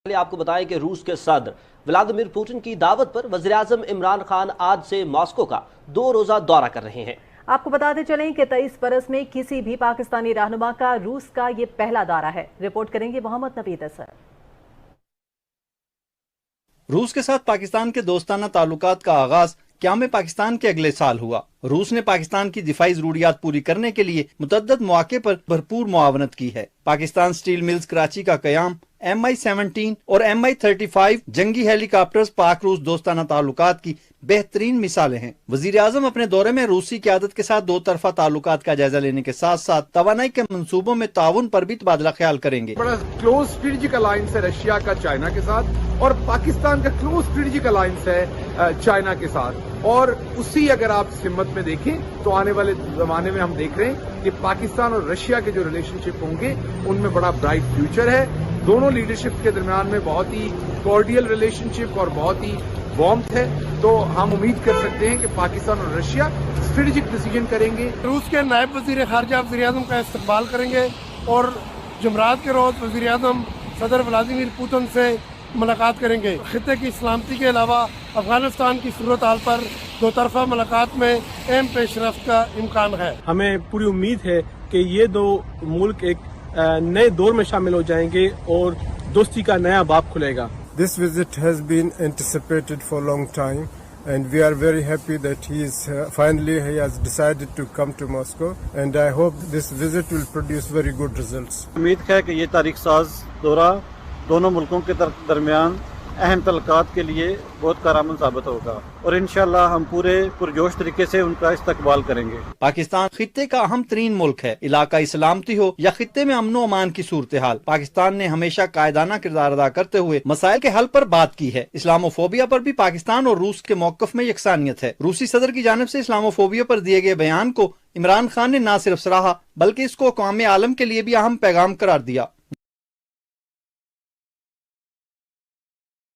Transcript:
آپ کو بتائیں کہ روس کے صدر ولادیمیر پوٹن کی دعوت پر وزیراعظم عمران خان آج سے ماسکو کا 2 روزہ دورہ کر رہے ہیں۔ آپ کو بتاتے چلیں کہ 23 برس میں کسی بھی پاکستانی رہنما کا روس کا یہ پہلا دورہ ہے۔ رپورٹ کریں گے محمد نوید اثر۔ روس کے ساتھ پاکستان کے دوستانہ تعلقات کا آغاز قیام پاکستان کے اگلے سال ہوا۔ روس نے پاکستان کی دفاعی ضروریات پوری کرنے کے لیے متعدد مواقع پر بھرپور معاونت کی ہے۔ پاکستان سٹیل ملز کراچی کا قیام، MI-17 اور MI-35 جنگی ہیلی کاپٹرز پاک روس دوستانہ تعلقات کی بہترین مثالیں ہیں۔ وزیر اعظم اپنے دورے میں روسی قیادت کے ساتھ 2 طرفہ تعلقات کا جائزہ لینے کے ساتھ ساتھ توانائی کے منصوبوں میں تعاون پر بھی تبادلہ خیال کریں گے۔ بڑا کلوز اسٹریٹجک الائنس ہے رشیا کا چائنا کے ساتھ، اور پاکستان کا کلوز اسٹریٹجک الائنس ہے چائنا کے ساتھ، اور اسی اگر آپ سمت میں دیکھیں تو آنے والے زمانے میں ہم دیکھ رہے ہیں کہ پاکستان اور رشیا کے جو ریلیشن شپ ہوں گے ان میں بڑا برائٹ فیوچر ہے۔ دونوں لیڈرشپ کے درمیان میں بہت ہی کارڈیل ریلیشن شپ اور بہت ہی وارمتھ ہے، تو ہم امید کر سکتے ہیں کہ پاکستان اور رشیا اسٹریٹجک ڈیسیجن کریں گے۔ روس کے نائب وزیر خارجہ وزیر اعظم کا استقبال کریں گے اور جمعرات کے روز وزیر اعظم صدر ولادیمیر پوتن سے ملاقات کریں گے۔ خطے کی سلامتی کے علاوہ افغانستان کی صورتحال پر 2 طرفہ ملاقات میں اہم پیش رفت کا امکان ہے۔ ہمیں پوری امید ہے کہ یہ 2 ملک ایک نئے دور میں شامل ہو جائیں گے اور دوستی کا نیا باب کھلے گا۔ This visit has been anticipated for a long time, and we are very happy that he has decided to come to Moscow, and I hope this visit will produce very good results. امید ہے کہ یہ تاریخ ساز دورہ دونوں ملکوں کے درمیان اہم تعلقات کے لیے بہت کارآمد ثابت ہوگا، اور انشاءاللہ ہم پورے پرجوش طریقے سے ان کا استقبال کریں گے۔ پاکستان خطے کا اہم ترین ملک ہے۔ علاقائی سلامتی ہو یا خطے میں امن و امان کی صورتحال، پاکستان نے ہمیشہ قائدانہ کردار ادا کرتے ہوئے مسائل کے حل پر بات کی ہے۔ اسلاموفوبیا پر بھی پاکستان اور روس کے موقف میں یکسانیت ہے۔ روسی صدر کی جانب سے اسلاموفوبیا پر دیے گئے بیان کو عمران خان نے نہ صرف سراہا بلکہ اس کو اقوام عالم کے لیے بھی اہم پیغام قرار دیا۔